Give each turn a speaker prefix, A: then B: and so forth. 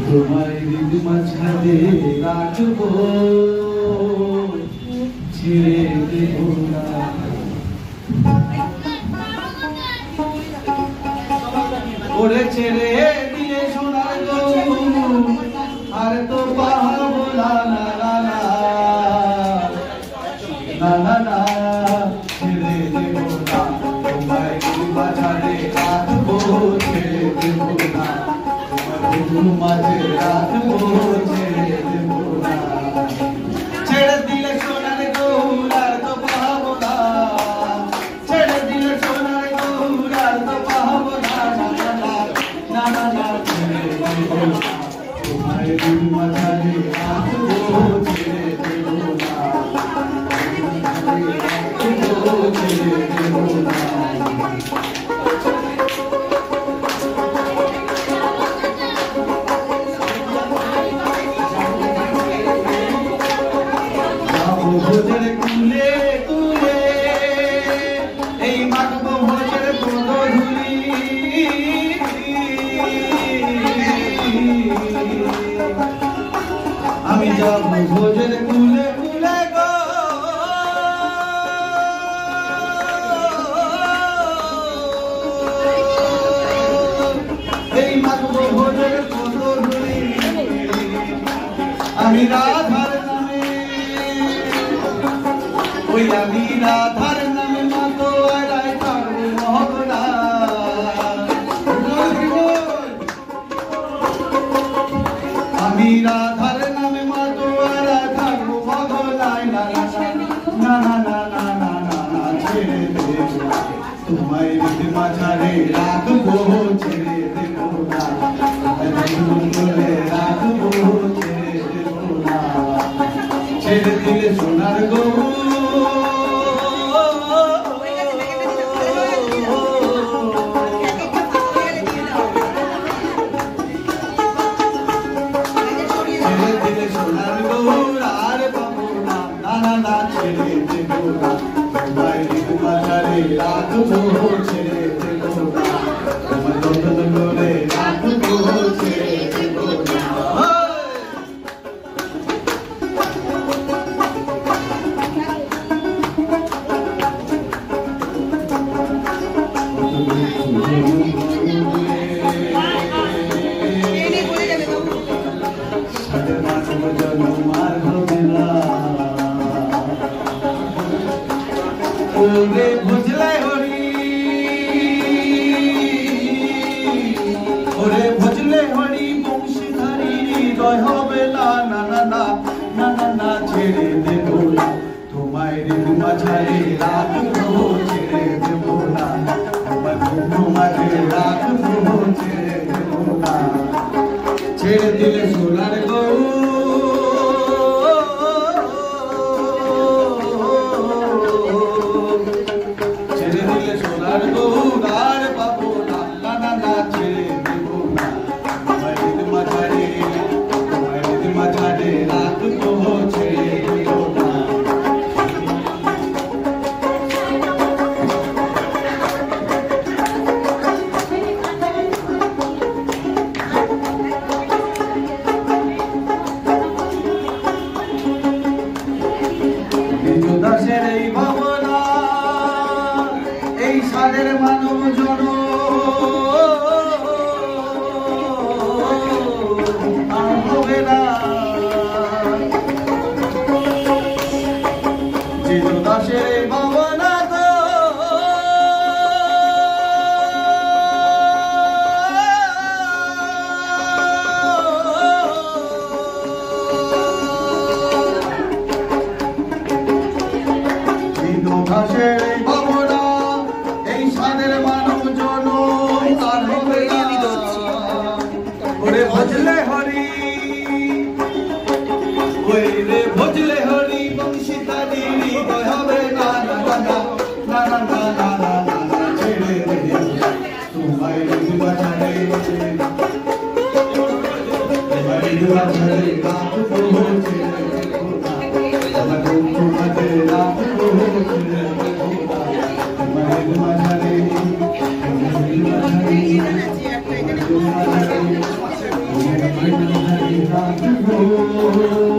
A: তোমায় হৃদ মাঝখানে রাখবো ছেড়ে দেব না ওরে ছেড়ে দিয়ে সোনার গৌর আর তো পাবো না না না না না না ছেড়ে দেব না তোমায় হৃদ মাঝখানে রাখবো ছেড়ে দেব না মাঝে রাখবো ছেড়ে দেব না ছেড়ে দিলে সোনার গৌর আর তো পাবো না ছেড়ে দিলে সোনার গৌর আর তো পাবো না না না না ছেড়ে দেব না তোমায় হৃদ মাঝে রাখবো ছেড়ে দেব না ছেড়ে দেব না ভোজের কুলে কুলে এই মাগব ভোজের পদধূলি আমি যাব ভোজের কুলে কুলে গো এই মাগব ভোজের পদধূলি আমি রাধার ওই আমি রাধার নামে মাতো আড়াই থাকবো মহগনা আমি রাধার নামে মাতো আড়াই থাকবো মহগনায় না না না না না না না না ছেড়ে দেব তোমায় হৃদ মাঝারে রাখবো ছেড়ে দেব না বলে রাখবো ছেড়ে দেব না ছেড়ে দিলে সোনার গৌর সোনার গৌর আর পাবো না না না না ছেড়ে দেব না তোমায় হৃদ মাঝারে রাখবো ছেড়ে দেব না তোমার যতন করে রাখবো ছেড়ে দেব না ওরে ভজলে হরি ওরে ভজলে হরি বংশীধারী হৃদয় হবে না না না না না না না ছেড়ে দেব না তোমায় হৃদ মাঝারে রাখবো ছেড়ে দেব না তোমার বন্ধু মাঝে রাখবো ছেড়ে দেব না ছেড়ে দিলে সোনার গৌর দাসের এই ভাবনা এই সাদের মানব জন হবে না দাসের এই ভাবনা দাসের এই ভাবনা এই সাদের মানব জন আর হবে না ওরে ভজলে হরি ওই রে ভজলে হরি বংশীধারী হৃদয় হবে না না না না না না না না না ছেড়ে দেব তোমায় হৃদ মাঝারে তোমায় হৃদ মাঝারে রাখবো ছেড়ে দেব না তোমার বন্ধু মাঝে রাখবো ছেড়ে দেব না তোমায় হৃদ মাঝারে তোমায় হৃদ মাঝারে ধরে রাখবো